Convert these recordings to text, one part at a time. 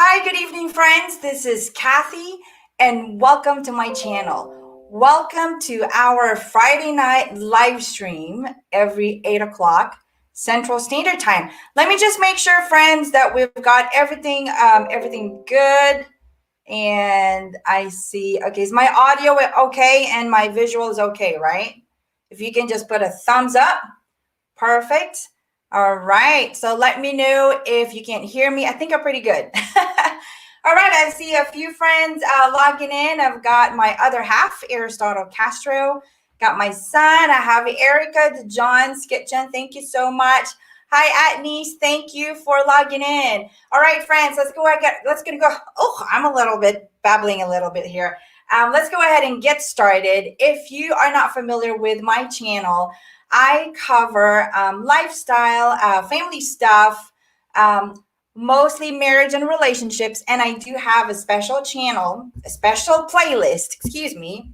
Hi, good evening, friends. This is Kathy, and welcome to my channel. Welcome to our Friday night live stream every 8 o'clock Central Standard Time. Let me just make sure, friends, that we've got everything good. And I see, okay, is my audio okay and my visual is okay, right? If you can just put a thumbs up. Perfect. All right. So let me know if you can't hear me. I think I'm pretty good. All right. I see a few friends logging in. I've got my other half, Aristotle Castro. Got my son. I have Erica to John's Kitchen. Thank you so much. Hi, Atnese. Thank you for logging in. All right, friends. Let's go. Oh, I'm a little bit babbling a little bit here. Let's go ahead and get started. If you are not familiar with my channel, I cover lifestyle, family stuff, mostly marriage and relationships. And I do have a special channel, a special playlist, excuse me,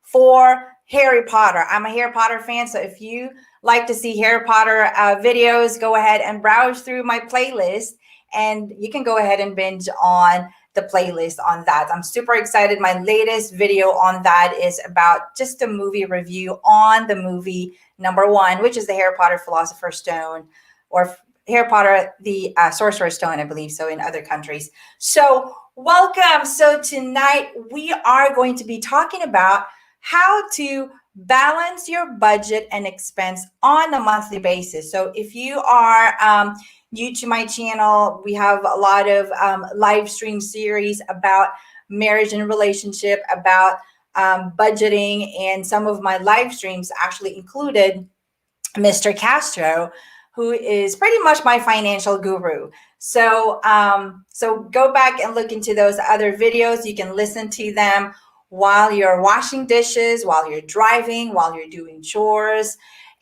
for Harry Potter. I'm a Harry Potter fan. So if you like to see Harry Potter videos, go ahead and browse through my playlist and you can go ahead and binge on the playlist on that. I'm super excited. My latest video on that is about just a movie review on the movie number one, which is the Harry Potter Philosopher's Stone, or Harry Potter, the Sorcerer's Stone, I believe so in other countries. So welcome. So tonight we are going to be talking about how to balance your budget and expense on a monthly basis. So if you are new to my channel, we have a lot of live stream series about marriage and relationship, about budgeting, and some of my live streams actually included Mr. Castro, who is pretty much my financial guru. So go back and look into those other videos. You can listen to them while you're washing dishes, while you're driving, while you're doing chores.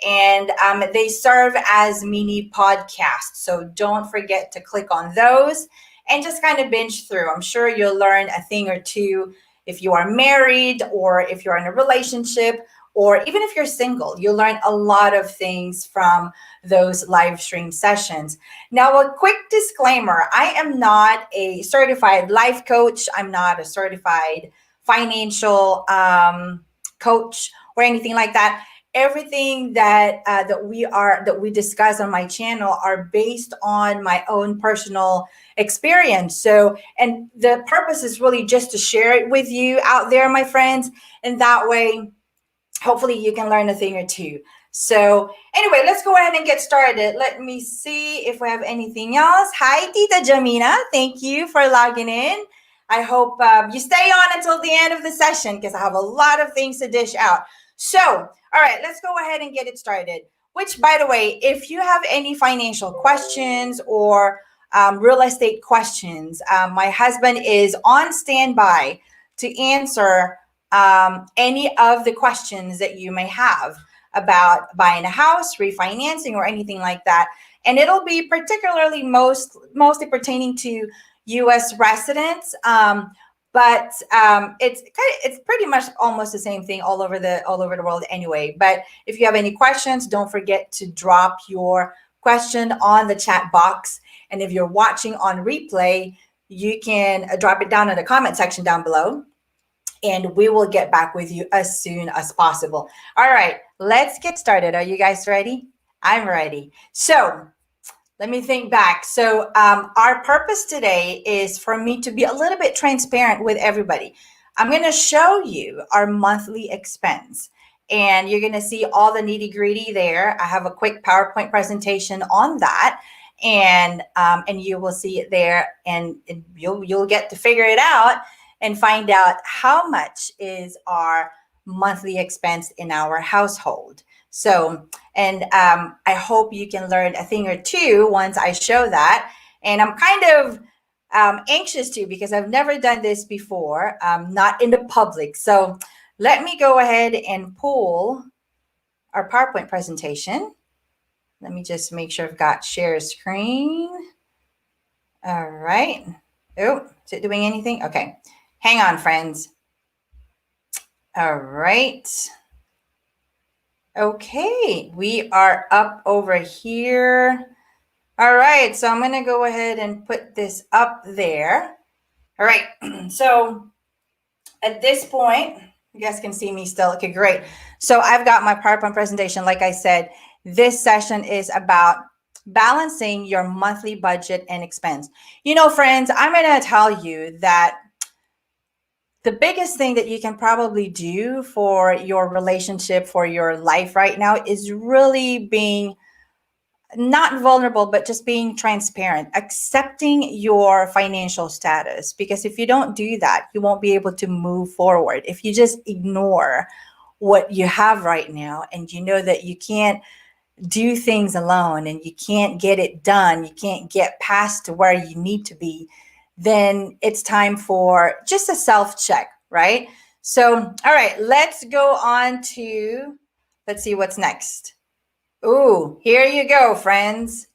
And they serve as mini podcasts. So don't forget to click on those and just kind of binge through. I'm sure you'll learn a thing or two if you are married or if you're in a relationship, or even if you're single. You'll learn a lot of things from those live stream sessions. Now, a quick disclaimer: I am not a certified life coach. I'm not a certified financial coach or anything like that. Everything that we discuss on my channel are based on my own personal experience. So, and the purpose is really just to share it with you out there, my friends, and that way hopefully you can learn a thing or two. So anyway, let's go ahead and get started. Let me see if we have anything else. Hi, Tita Jamina. Thank you for logging in. I hope you stay on until the end of the session because I have a lot of things to dish out. So, all right, let's go ahead and get it started. Which, by the way, if you have any financial questions or real estate questions, my husband is on standby to answer any of the questions that you may have about buying a house, refinancing, or anything like that. And it'll be particularly mostly pertaining to U.S. residents. But it's pretty much almost the same thing all over the world anyway. But if you have any questions, don't forget to drop your question on the chat box. And if you're watching on replay, you can drop it down in the comment section down below, and we will get back with you as soon as possible. All right, let's get started. Are you guys ready? I'm ready. So let me think back. So our purpose today is for me to be a little bit transparent with everybody. I'm going to show you our monthly expense, and you're going to see all the nitty gritty there. I have a quick PowerPoint presentation on that, and you will see it there, and you'll get to figure it out and find out how much is our monthly expense in our household. So, and I hope you can learn a thing or two once I show that. And I'm kind of anxious to, because I've never done this before, not in the public. So let me go ahead and pull our PowerPoint presentation. Let me just make sure I've got share screen. All right. Oh, is it doing anything? Okay. Hang on, friends. All right. Okay, we are up over here. All right, so I'm going to go ahead and put this up there. All right, so at this point, you guys can see me still. Okay, great. So I've got my PowerPoint presentation. Like I said, this session is about balancing your monthly budget and expense. You know, friends, I'm going to tell you that the biggest thing that you can probably do for your relationship, for your life right now, is really being not vulnerable, but just being transparent, accepting your financial status. Because if you don't do that, you won't be able to move forward. If you just ignore what you have right now and you know that you can't do things alone and you can't get it done, you can't get past to where you need to be, then it's time for just a self check, right? So, all right, let's go on to, let's see what's next. Ooh, here you go, friends.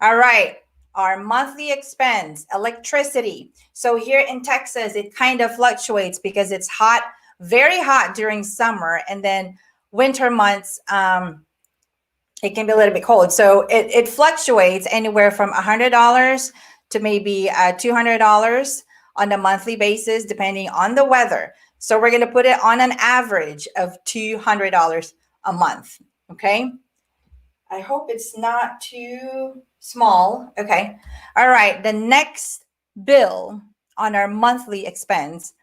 All right, our monthly expense, electricity. So here in Texas, it kind of fluctuates because it's hot, very hot during summer, and then winter months, it can be a little bit cold. So it fluctuates anywhere from $100 to maybe $200 on a monthly basis, depending on the weather. So we're going to put it on an average of $200 a month. Okay. I hope it's not too small. Okay. All right. The next bill on our monthly expense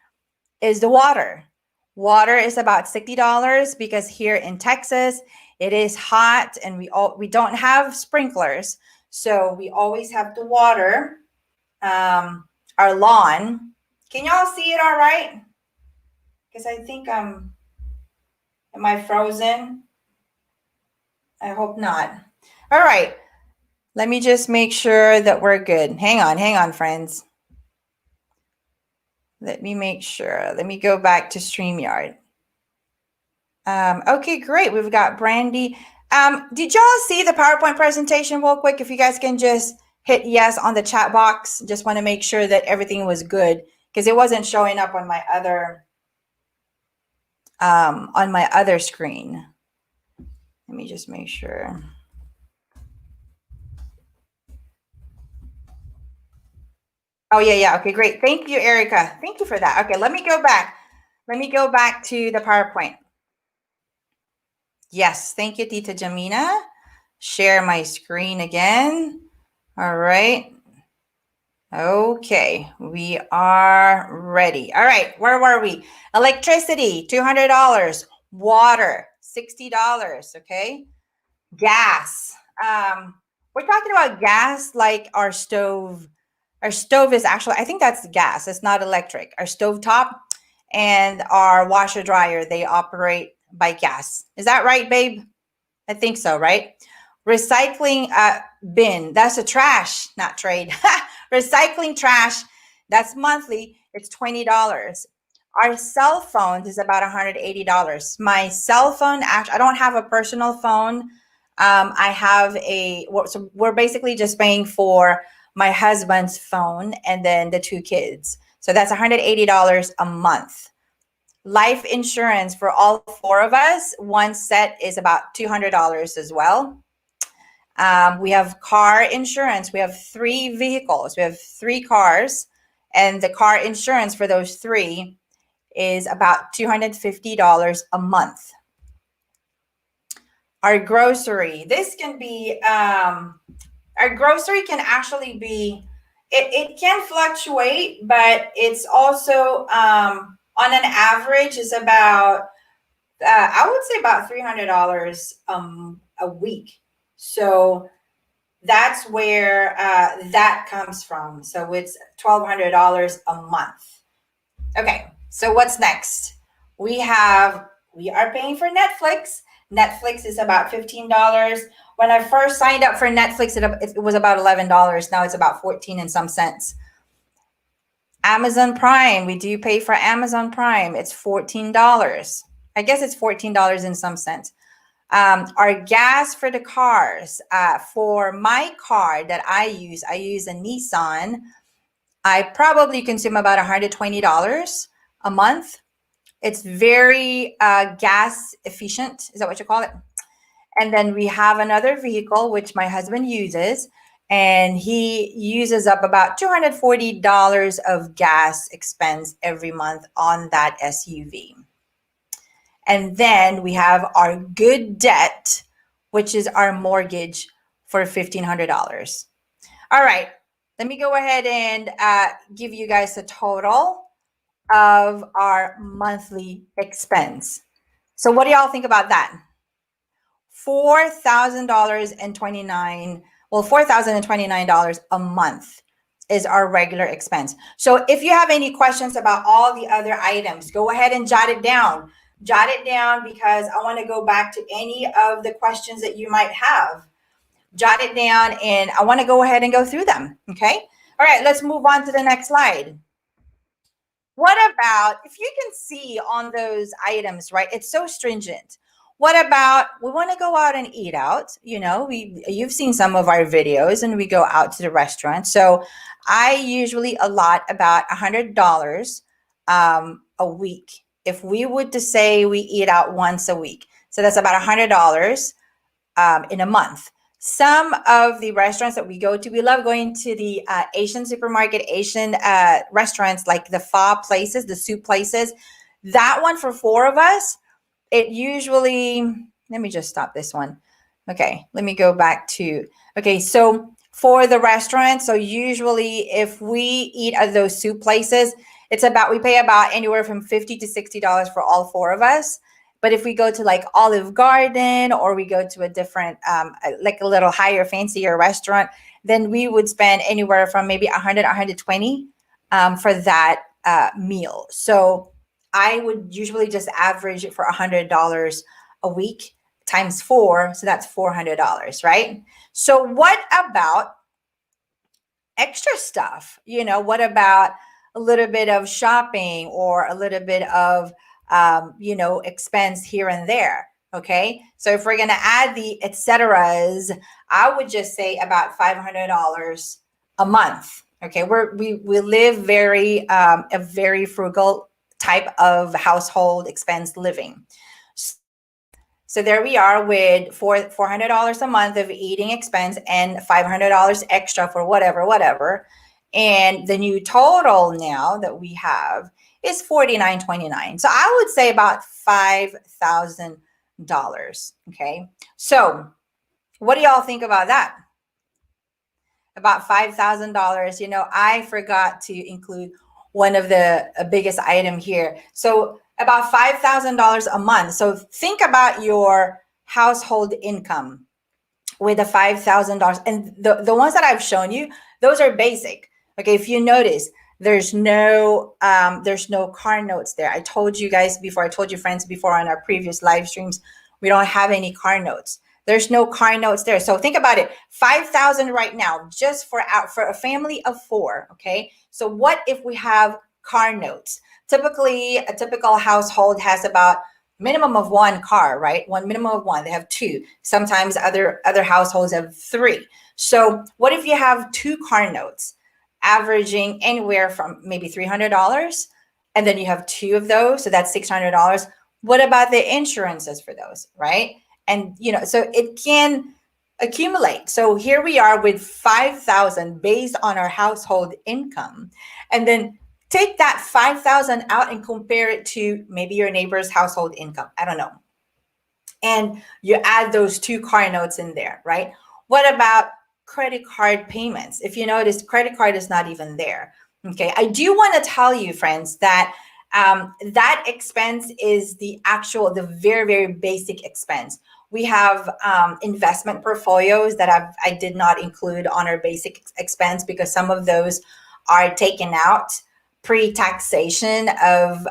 is the water. Water is about $60 because here in Texas, it is hot and we don't have sprinklers. So we always have to water our lawn. Can y'all see it all right? Because I think am I frozen? I hope not. All right. Let me just make sure that we're good. Hang on, friends. Let me make sure. Let me go back to StreamYard. Okay, great. We've got Brandy. Did y'all see the PowerPoint presentation real quick? If you guys can just hit yes on the chat box. Just want to make sure that everything was good because it wasn't showing up on my other screen. Let me just make sure. Oh, yeah. Okay, great. Thank you, Erica. Thank you for that. Okay, let me go back. Let me go back to the PowerPoint. Yes, thank you, Tita Jamina. Share my screen again. All right. Okay, we are ready. All right, where were we? Electricity, $200. Water, $60. Okay. Gas. We're talking about gas like our stove. Our stove is actually, I think that's gas. It's not electric. Our stove top and our washer dryer, they operate by gas. Is that right, babe? I think so, right? Recycling bin, that's a trash, not trade. Recycling trash, that's monthly, it's $20. Our cell phone is about $180. My cell phone, actually, I don't have a personal phone. I have so we're basically just paying for my husband's phone and then the two kids. So that's $180 a month. Life insurance for all four of us, one set is about $200 as well. We have car insurance. We have 3 vehicles. We have 3 cars, and the car insurance for those 3 is about $250 a month. Our grocery, this can be, our grocery can actually be, it can fluctuate, but it's also, on an average is about, I would say about $300 a week. So that's where that comes from. So it's $1,200 a month. Okay, so what's next? We are paying for Netflix. Netflix is about $15. When I first signed up for Netflix, it was about $11. Now it's about 14 and some cents. Amazon Prime, we do pay for Amazon Prime. It's $14. I guess it's $14 in some sense. Our gas for the cars, for my car that I use a Nissan. I probably consume about $120 a month. It's very gas efficient. Is that what you call it? And then we have another vehicle, which my husband uses. and he uses up about $240 of gas expense every month on that SUV. And then we have our good debt, which is our mortgage for $1,500. All right, let me go ahead and give you guys a total of our monthly expense. So what do y'all think about that? $4,029 a month is our regular expense. So if you have any questions about all the other items, go ahead and jot it down. Jot it down because I want to go back to any of the questions that you might have. Jot it down and I want to go ahead and go through them. Okay. All right, let's move on to the next slide. What about, if you can see on those items, right? It's so stringent. What about, we want to go out and eat out, you've seen some of our videos and we go out to the restaurant. So I usually allot about $100 a week. If we would to say we eat out once a week. So that's about $100 in a month. Some of the restaurants that we go to, we love going to the Asian supermarket, Asian restaurants, like the pho places, the soup places. That one for 4 of us, it usually, let me just stop this one. Okay, let me go back to, okay, so for the restaurant, so usually if we eat at those soup places, it's about, we pay about anywhere from $50 to $60 for all 4 of us. But if we go to like Olive Garden or we go to a different, like a little higher, fancier restaurant, then we would spend anywhere from maybe 100, 120 for that meal. So I would usually just average it for $100 a week times 4. So that's $400, right? So what about extra stuff? What about a little bit of shopping or a little bit of expense here and there. Okay. So if we're going to add the et ceteras, I would just say about $500 a month. Okay. We live a very frugal type of household expense living. So there we are with $400 a month of eating expense and $500 extra for whatever. And the new total now that we have is $49.29. So I would say about $5,000. Okay. So what do y'all think about that? About $5,000. I forgot to include one of the biggest item here. So about $5,000 a month. So think about your household income with the $5,000. And the ones that I've shown you, those are basic. Okay, if you notice, there's no car notes there. I told you guys before, I told you friends before on our previous live streams, we don't have any car notes. There's no car notes there. So think about it, 5,000 right now, just for a family of 4, okay? So what if we have car notes? Typically, a typical household has about minimum of 1 car, right? Minimum of 1, they have 2. Sometimes other households have 3. So what if you have 2 car notes? Averaging anywhere from maybe $300, and then you have 2 of those, so that's $600. What about the insurances for those, right? And so it can accumulate. So here we are with 5,000 based on our household income, and then take that 5,000 out and compare it to maybe your neighbor's household income. I don't know. And you add those 2 car notes in there, right? What about credit card payments? If you notice, credit card is not even there. Okay, I do want to tell you, friends, that that expense is the very, very basic expense. We have investment portfolios that I did not include on our basic expense because some of those are taken out pre-taxation of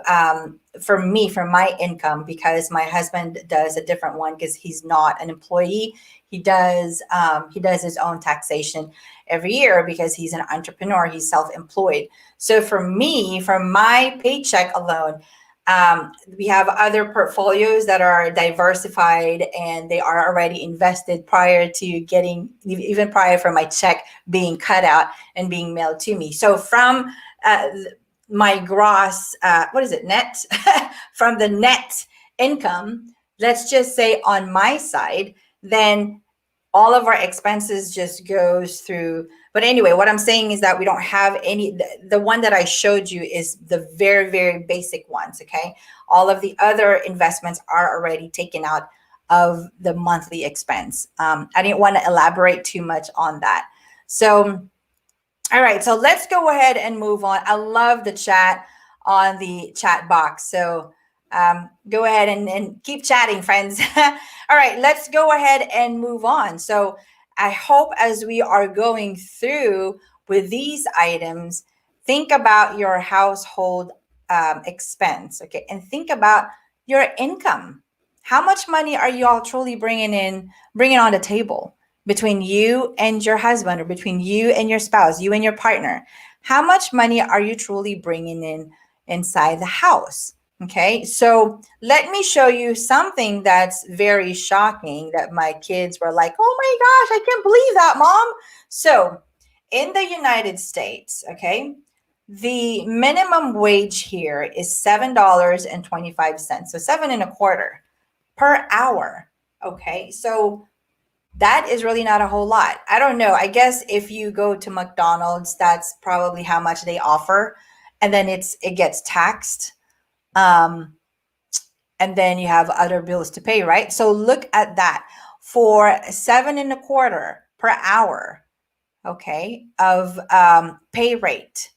for my income, because my husband does a different one because he's not an employee. He does his own taxation every year because he's an entrepreneur. He's self-employed. So for me, for my paycheck alone, we have other portfolios that are diversified and they are already invested prior for my check being cut out and being mailed to me. So from my gross, net? From the net income, let's just say on my side, then all of our expenses just goes through. But anyway, what I'm saying is that we don't have any, the one that I showed you is the very, very basic ones. Okay. All of the other investments are already taken out of the monthly expense. I didn't want to elaborate too much on that. So, all right. So let's go ahead and move on. I love the chat on the chat box. So go ahead and keep chatting, friends. All right, let's go ahead and move on. So I hope as we are going through with these items, think about your household expense, okay? And think about your income. How much money are you all truly bringing on the table between you and your husband, or between you and your spouse, you and your partner? How much money are you truly bringing in inside the house? Okay, so let me show you something that's very shocking that my kids were like, oh my gosh, I can't believe that, Mom. So in the United States, okay, the minimum wage here is $7.25. So seven and a quarter per hour. Okay, so that is really not a whole lot. I don't know. I guess if you go to McDonald's, that's probably how much they offer. And then it gets taxed. Um, and then you have other bills to pay, right? So look at that. For seven and a quarter per hour, okay, of pay rate,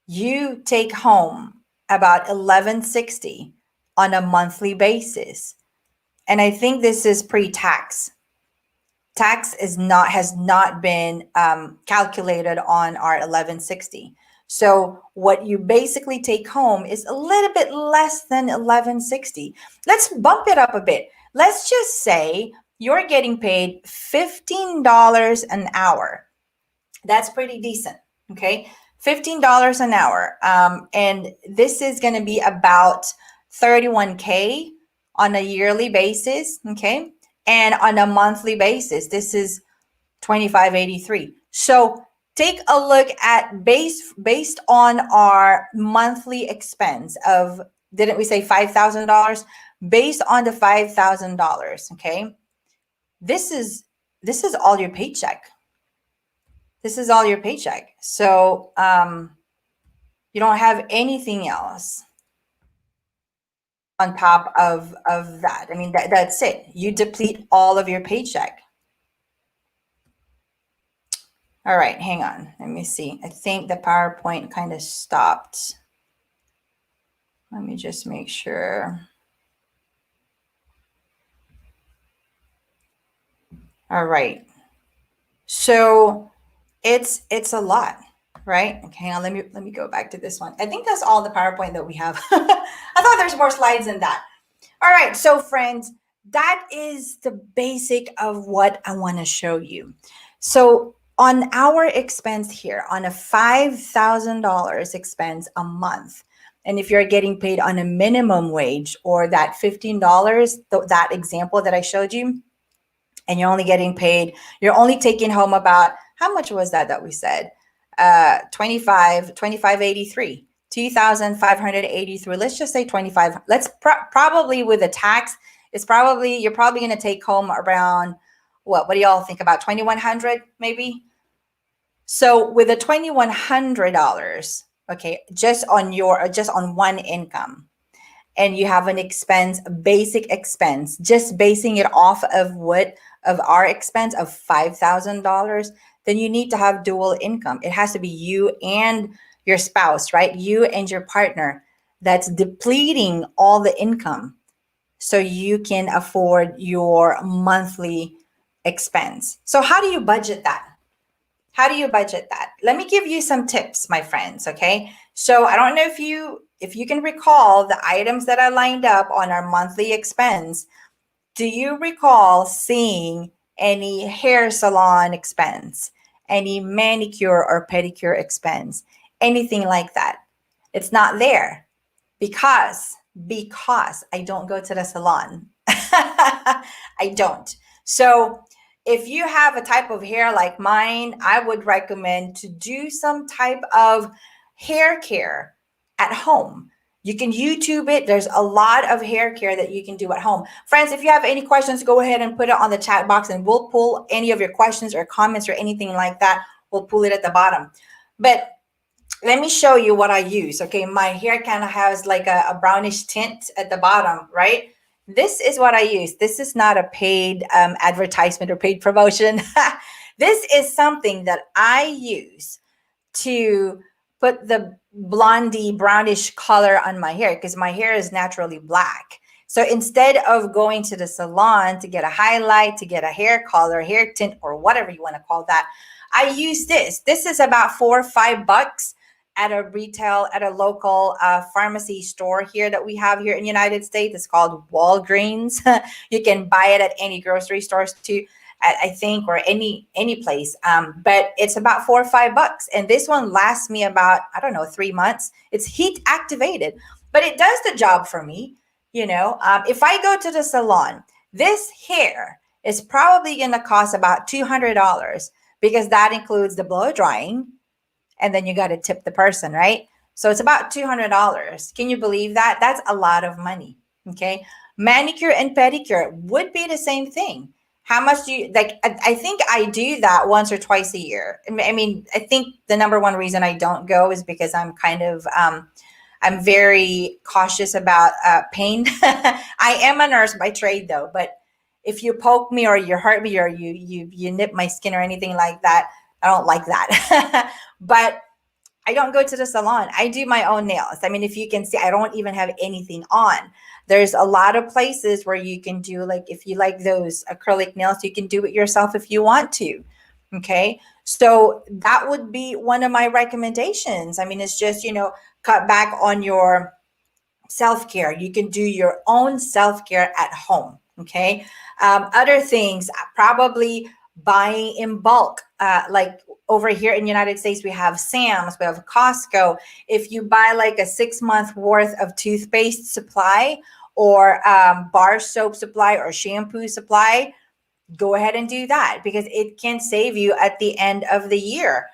you take home about $11.60 on a monthly basis. And I think this is pre-tax. Tax has not been calculated on our 1160. So what you basically take home is a little bit less than 1160. Let's bump it up a bit. Let's just say you're getting paid $15 an hour. That's pretty decent. Okay, $15 an hour. And this is going to be about 31K on a yearly basis. Okay. And on a monthly basis, this is 2583. So take a look at based on our monthly expense of, didn't we say $5,000? Based on the $5,000, okay? This is all your paycheck. This is all your paycheck. So you don't have anything else on top of that. I mean, that's it. You deplete all of your paycheck. All right, hang on. Let me see. I think the PowerPoint kind of stopped. Let me just make sure. All right. So it's a lot, right? Okay, hang on. Let me go back to this one. I think that's all the PowerPoint that we have. I thought there's more slides than that. All right, so friends, that is the basic of what I want to show you. So on our expense here, on a $5,000 expense a month, and if you're getting paid on a minimum wage, or that $15, that example that I showed you, and you're only getting paid, you're only taking home about, how much was that we said? 2583. 2,583. Let's just say 25. Let's probably with the tax, you're probably going to take home around, what do y'all think, about 2,100 maybe? So with the $2,100, okay, just on one income, and you have an expense, a basic expense, just basing it off of our expense of $5,000, then you need to have dual income. It has to be you and your spouse, right? You and your partner, that's depleting all the income so you can afford your monthly expense. So how do you budget that? How do you budget that? Let me give you some tips, my friends, okay? So I don't know if you can recall the items that I lined up on our monthly expense. Do you recall seeing any hair salon expense, any manicure or pedicure expense, anything like that? It's not there because I don't go to the salon. I don't. So if you have a type of hair like mine, I would recommend to do some type of hair care at home. You can YouTube it. There's a lot of hair care that you can do at home. Friends, if you have any questions, go ahead and put it on the chat box and we'll pull any of your questions or comments or anything like that. We'll pull it at the bottom. But let me show you what I use. Okay, my hair kind of has like a brownish tint at the bottom, right? This is what I use. This is not a paid advertisement or paid promotion. This is something that I use to put the blondie brownish color on my hair because my hair is naturally black. So instead of going to the salon to get a highlight, to get a hair color, hair tint, or whatever you want to call that, I use this. This is about $4 or $5 at a retail, at a local pharmacy store here that we have here in the United States. It's called Walgreens. You can buy it at any grocery stores too, I think, or any place. But it's about $4 or $5. And this one lasts me about, I don't know, 3 months. It's heat activated, but it does the job for me. If I go to the salon, this hair is probably going to cost about $200 because that includes the blow drying. And then you got to tip the person, right? So it's about $200. Can you believe that? That's a lot of money. Okay. Manicure and pedicure would be the same thing. How much do you like? I think I do that once or twice a year. I mean, I think the number one reason I don't go is because I'm kind of, I'm very cautious about pain. I am a nurse by trade though, but if you poke me or you hurt me or you nip my skin or anything like that, I don't like that. But I don't go to the salon. I do my own nails. I mean, if you can see, I don't even have anything on. There's a lot of places where you can do, like, if you like those acrylic nails, you can do it yourself if you want to. Okay. So that would be one of my recommendations. I mean, it's just, cut back on your self-care. You can do your own self-care at home. Okay. Other things, probably buying in bulk, like over here in the United States, we have Sam's, we have Costco. If you buy like a 6-month worth of toothpaste supply or bar soap supply or shampoo supply, go ahead and do that because it can save you at the end of the year.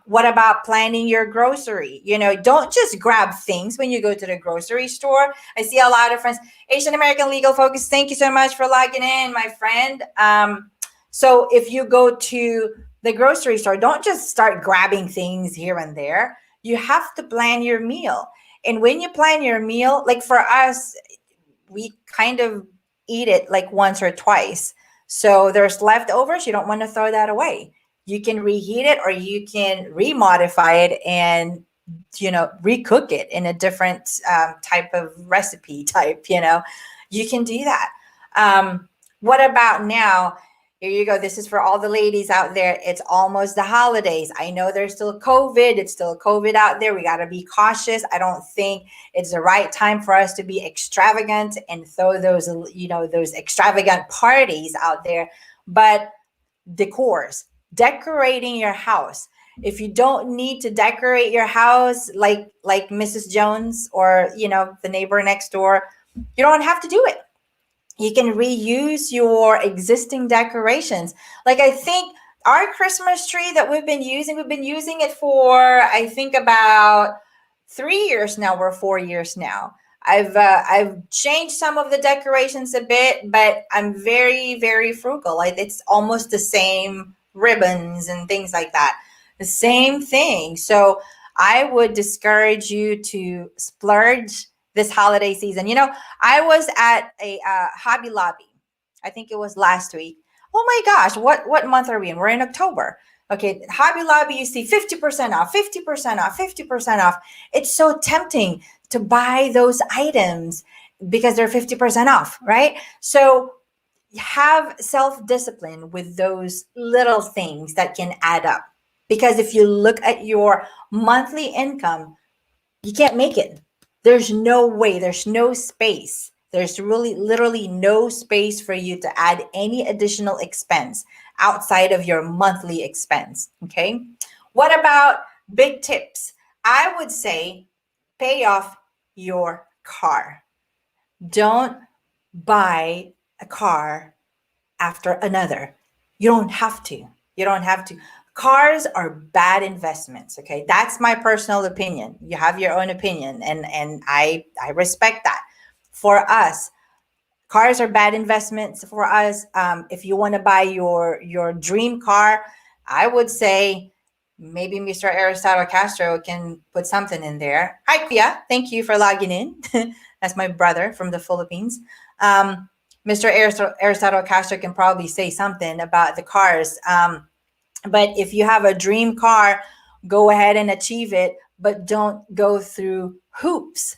What about planning your grocery? Don't just grab things when you go to the grocery store. I see a lot of friends, Asian American Legal Focus. Thank you so much for logging in, my friend. So if you go to the grocery store, don't just start grabbing things here and there. You have to plan your meal. And when you plan your meal, like for us, we kind of eat it like once or twice. So there's leftovers. You don't want to throw that away. You can reheat it or you can remodify it and, recook it in a different type of recipe type, you can do that. What about now? Here you go. This is for all the ladies out there. It's almost the holidays. I know there's still COVID. It's still COVID out there. We got to be cautious. I don't think it's the right time for us to be extravagant and throw those, those extravagant parties out there. But decors, decorating your house. If you don't need to decorate your house like Mrs. Jones or, the neighbor next door, you don't have to do it. You can reuse your existing decorations. Like I think our Christmas tree that we've been using it for, I think about 3 years now or 4 years now. I've changed some of the decorations a bit, but I'm very, very frugal. Like it's almost the same ribbons and things like that. The same thing. So I would discourage you to splurge this holiday season. I was at a Hobby Lobby. I think it was last week. Oh my gosh, what month are we in? We're in October. Okay, Hobby Lobby, you see 50% off, 50% off, 50% off. It's so tempting to buy those items because they're 50% off, right? So have self-discipline with those little things that can add up. Because if you look at your monthly income, you can't make it. There's no way, there's no space. There's really literally no space for you to add any additional expense outside of your monthly expense. Okay. What about big tips? I would say pay off your car. Don't buy a car after another. You don't have to. You don't have to. cars are bad investments. Okay, that's my personal opinion. You have your own opinion, and I respect that. For us, cars are bad investments for us. If you want to buy your dream car, I would say maybe Mr. Aristotle Castro can put something in there. Hi, Kuya. Thank you for logging in. That's my brother from the Philippines. Mr. Aristotle Castro can probably say something about the cars. But if you have a dream car, go ahead and achieve it, but don't go through hoops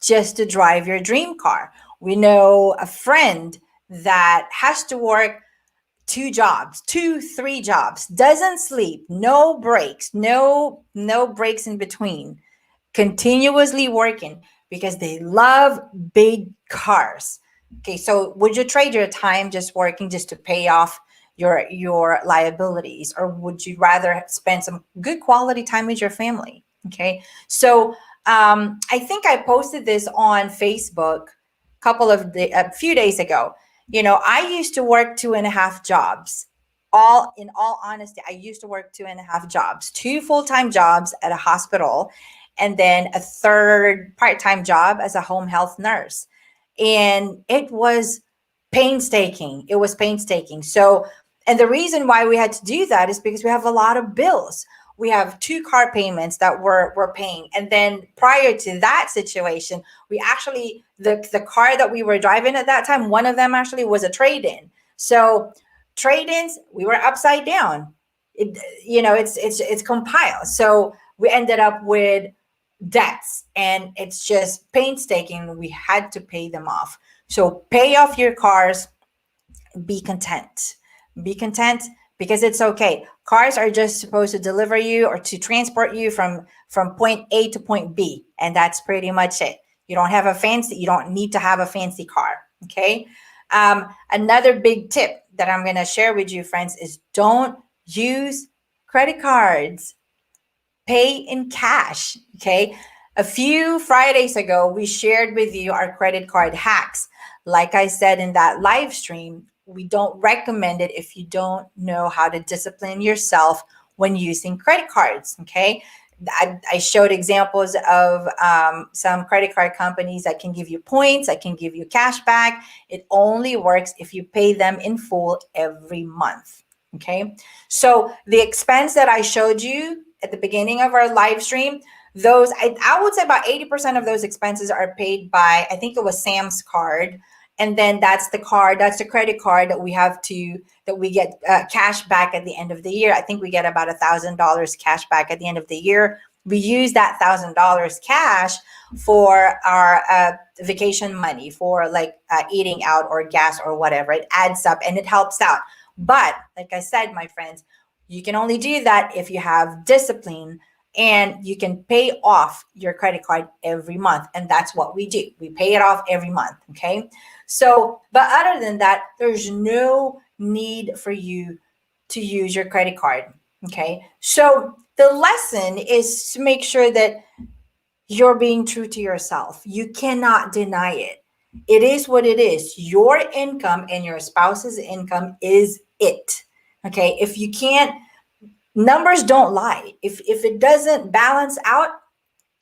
just to drive your dream car. We know a friend that has to work two jobs, two, three jobs, doesn't sleep, no breaks, no breaks in between, continuously working because they love big cars. Okay, so would you trade your time just working just to pay off your liabilities, or would you rather spend some good quality time with your family? Okay, so I think I posted this on Facebook a few days ago. You know, I used to work 2.5 jobs. All in all honesty, I used to work 2.5 jobs, two full-time jobs at a hospital, and then a third part-time job as a home health nurse. And it was painstaking. It was painstaking. So, and the reason why we had to do that is because we have a lot of bills. We have two car payments that we're paying. And then prior to that situation, we actually, the car that we were driving at that time, one of them actually was a trade-in. So trade-ins, we were upside down. It's compiled. So we ended up with debts, and it's just painstaking. We had to pay them off. So pay off your cars, be content. Be content because it's okay. Cars are just supposed to deliver you or to transport you from point A to point B, and that's pretty much it. You don't need to have a fancy car. Okay. Another big tip that I'm going to share with you, friends, is don't use credit cards. Pay in cash. Okay. A few Fridays ago, we shared with you our credit card hacks. Like I said in that live stream, we don't recommend it if you don't know how to discipline yourself when using credit cards. Okay. I showed examples of some credit card companies that can give you points, that can give you cash back. It only works if you pay them in full every month. Okay. So the expense that I showed you at the beginning of our live stream, those I would say about 80% of those expenses are paid by, I think it was Sam's card. And then that's the credit card that we get cash back at the end of the year. I think we get about $1,000 cash back at the end of the year. We use that $1,000 cash for our vacation money, for like eating out or gas or whatever. It adds up and it helps out. But like I said, my friends, you can only do that if you have discipline, and you can pay off your credit card every month. And that's what we do. We pay it off every month. Okay. So, but other than that, there's no need for you to use your credit card. Okay. So the lesson is to make sure that you're being true to yourself. You cannot deny it. It is what it is. Your income and your spouse's income is it. Okay. If you can't, numbers don't lie. If it doesn't balance out,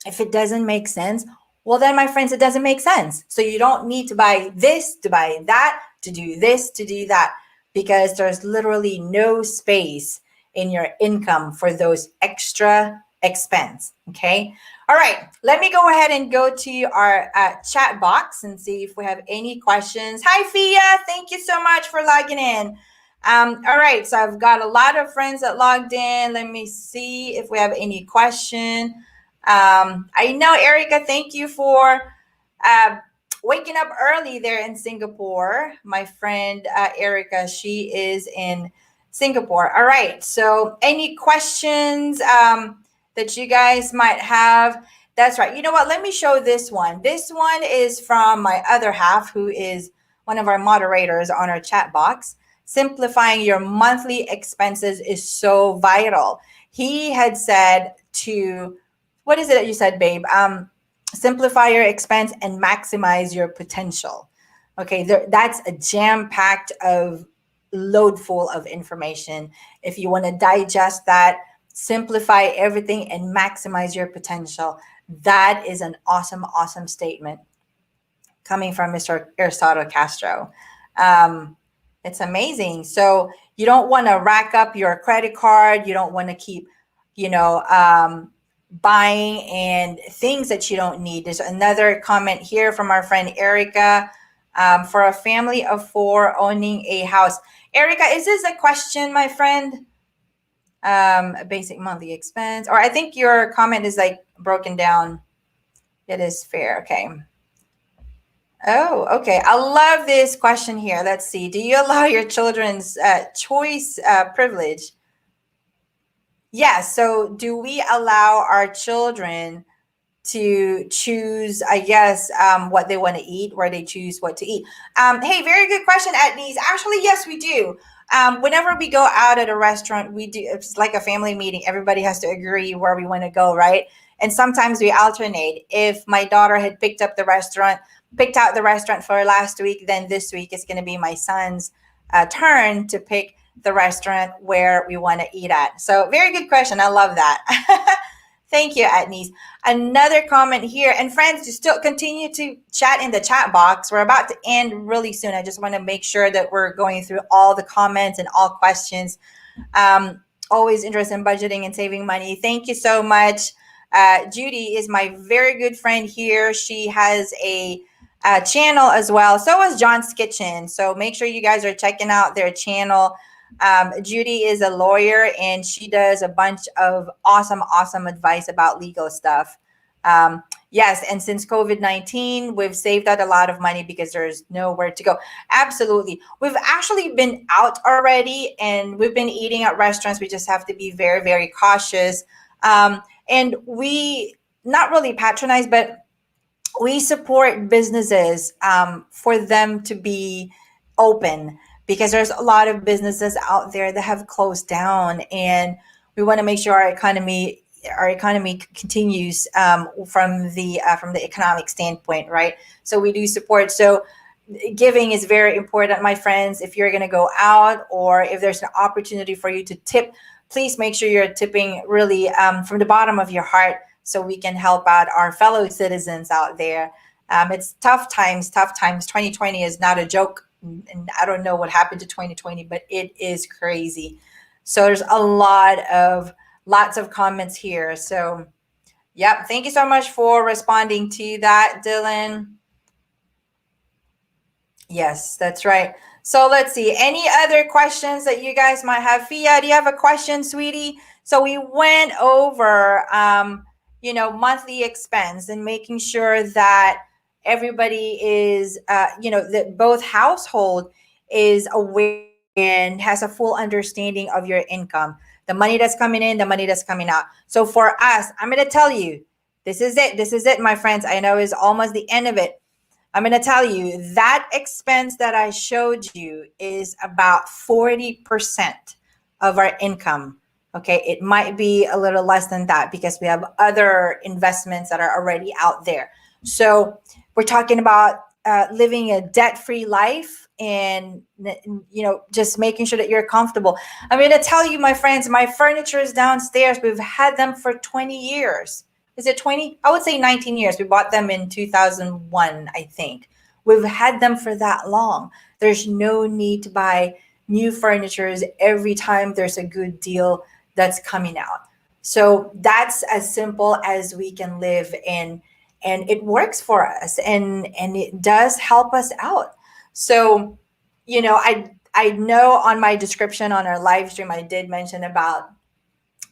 if it doesn't make sense, well then, my friends, it doesn't make sense. So you don't need to buy this, to buy that, to do this, to do that, because there's literally no space in your income for those extra expense. Okay. All right. Let me go ahead and go to our chat box and see if we have any questions. Hi, Fia. Thank you so much for logging in. All right, so I've got a lot of friends that logged in. Let me see if we have any question. I know, Erica, thank you for waking up early there in Singapore. My friend Erica, she is in Singapore. All right, so any questions that you guys might have? That's right. You know what? Let me show this one. This one is from my other half, who is one of our moderators on our chat box. Simplifying your monthly expenses is so vital. He had said to, what is it that you said, babe? Simplify your expense and maximize your potential. Okay, that's a jam-packed of load full of information. If you want to digest that, simplify everything, and maximize your potential, that is an awesome, awesome statement coming from Mr. Aristotle Castro. Um, it's amazing. So you don't want to rack up your credit card. You don't want to keep, you know, buying and things that you don't need. There's another comment here from our friend Erica. For a family of 4 owning a house. Erica, is this a question, my friend? A basic monthly expense, or I think your comment is like broken down. It is fair. Okay. Oh, okay. I love this question here. Let's see. Do you allow your children's choice privilege? Yes. So, do we allow our children to choose, I guess, what they want to eat, where they choose what to eat? Hey, very good question, Atnese. Actually, yes, we do. Whenever we go out at a restaurant, we do, it's like a family meeting. Everybody has to agree where we want to go, right? And sometimes we alternate. If my daughter had picked out the restaurant for last week, then this week it's going to be my son's turn to pick the restaurant where we want to eat at. So very good question. I love that. Thank you, Atnese. Another comment here. And friends, you still continue to chat in the chat box. We're about to end really soon. I just want to make sure that we're going through all the comments and all questions. Always interested in budgeting and saving money. Thank you so much. Judy is my very good friend here. She has a channel as well. So is John's Kitchen. So make sure you guys are checking out their channel. Judy is a lawyer and she does a bunch of awesome advice about legal stuff. Yes, and since COVID-19, we've saved out a lot of money because there's nowhere to go. Absolutely. We've actually been out already and we've been eating at restaurants. We just have to be very, very cautious. And we not really patronize, but we support businesses for them to be open, because there's a lot of businesses out there that have closed down, and we want to make sure our economy continues from the economic standpoint, right? So we do support. So giving is very important, my friends. If you're going to go out, or if there's an opportunity for you to tip, please make sure you're tipping really from the bottom of your heart, so we can help out our fellow citizens out there. It's tough times. 2020 is not a joke. And I don't know what happened to 2020, but it is crazy. So there's lots of comments here. So, yep. Thank you so much for responding to that, Dylan. Yes, that's right. So let's see. Any other questions that you guys might have? Fia, do you have a question, sweetie? So we went over, monthly expense and making sure that everybody is, that both household is aware and has a full understanding of your income, the money that's coming in, the money that's coming out. So for us, I'm going to tell you, this is it, my friends. I know it's almost the end of it. I'm going to tell you that expense that I showed you is about 40% of our income. Okay, it might be a little less than that because we have other investments that are already out there. So we're talking about living a debt-free life and, just making sure that you're comfortable. I'm going to tell you, my friends, my furniture is downstairs. We've had them for 20 years. Is it 20? I would say 19 years. We bought them in 2001, I think. We've had them for that long. There's no need to buy new furniture every time there's a good deal that's coming out. So that's as simple as we can live in. And it works for us, and it does help us out. So, I know on my description on our live stream, I did mention about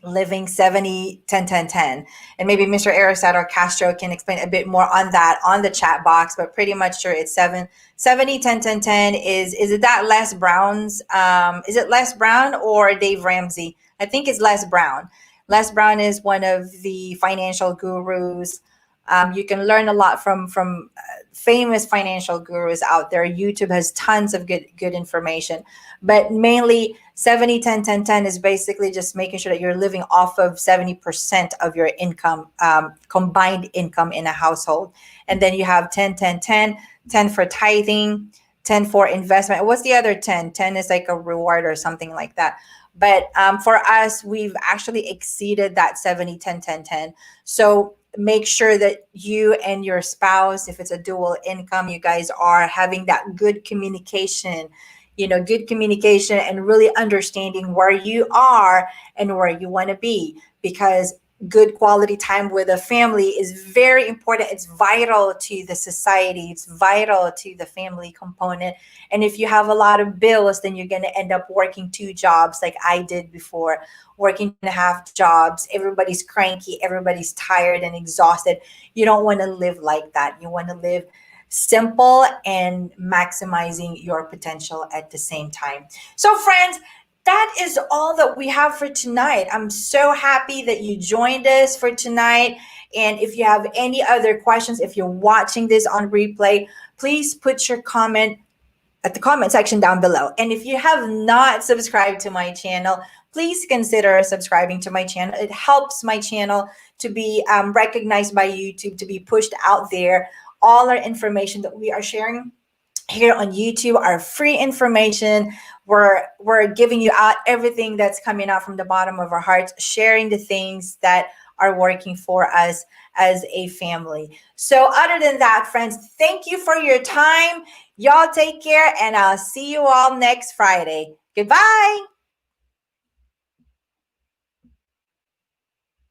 living 70, 10, 10, 10. And maybe Mr. Aristotle Castro can explain a bit more on that on the chat box, but pretty much sure it's 70, 10, 10, 10 is it that Les Brown's, is it Les Brown or Dave Ramsey? I think it's Les Brown. Les Brown is one of the financial gurus. You can learn a lot from famous financial gurus out there. YouTube has tons of good information, but mainly 70, 10, 10, 10 is basically just making sure that you're living off of 70% of your income, combined income in a household. And then you have 10, 10, 10, 10 for tithing, 10 for investment. What's the other 10? 10 is like a reward or something like that. But for us, we've actually exceeded that 70, 10, 10, 10. So make sure that you and your spouse, if it's a dual income, you guys are having that good communication, good communication and really understanding where you are and where you want to be. Because good quality time with a family is very important. It's vital to the society, it's vital to the family component. And if you have a lot of bills, then you're going to end up working two jobs like I did before, working 2.5 jobs. Everybody's cranky, everybody's tired and exhausted. You don't want to live like that. You want to live simple and maximizing your potential at the same time. So, friends, that is all that we have for tonight. I'm so happy that you joined us for tonight. And if you have any other questions, if you're watching this on replay, please put your comment at the comment section down below. And if you have not subscribed to my channel, please consider subscribing to my channel. It helps my channel to be recognized by YouTube, to be pushed out there. All our information that we are sharing here on YouTube are free information. We're giving you out everything that's coming out from the bottom of our hearts, sharing the things that are working for us as a family. So other than that, friends, thank you for your time. Y'all take care, and I'll see you all next Friday. Goodbye.